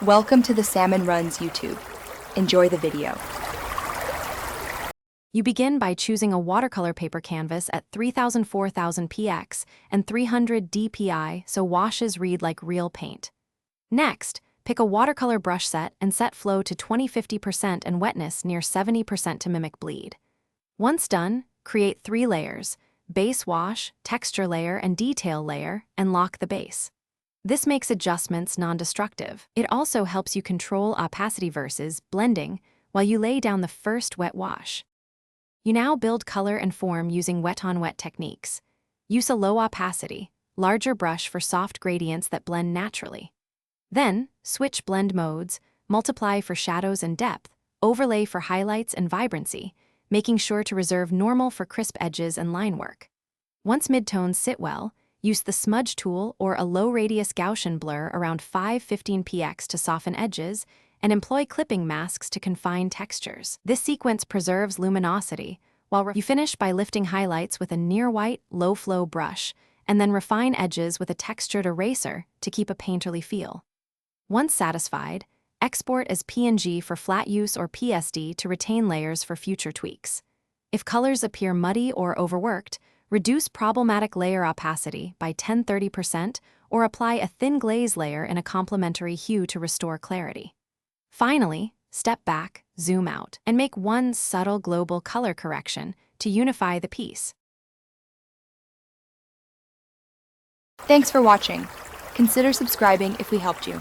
Welcome to the Salmon Runs YouTube. Enjoy the video. You begin by choosing a watercolor paper canvas at 3000-4000 px and 300 dpi so washes read like real paint. Next, pick a watercolor brush set and set flow to 20-50% and wetness near 70% to mimic bleed. Once done, create 3 layers: base wash, texture layer, and detail layer, and lock the base. This makes adjustments non-destructive. It also helps you control opacity versus blending while you lay down the first wet wash. You now build color and form using wet-on-wet techniques. Use a low opacity, larger brush for soft gradients that blend naturally. Then, switch blend modes, multiply for shadows and depth, overlay for highlights and vibrancy, making sure to reserve normal for crisp edges and line work. Once midtones sit well, use the smudge tool or a low-radius Gaussian blur around 5-15 px to soften edges, and employ clipping masks to confine textures. This sequence preserves luminosity, while you finish by lifting highlights with a near-white, low-flow brush, and then refine edges with a textured eraser to keep a painterly feel. Once satisfied, export as PNG for flat use or PSD to retain layers for future tweaks. If colors appear muddy or overworked, reduce problematic layer opacity by 10-30% or apply a thin glaze layer in a complementary hue to restore clarity. Finally, step back, zoom out, and make one subtle global color correction to unify the piece. Thanks for watching. Consider subscribing if we helped you.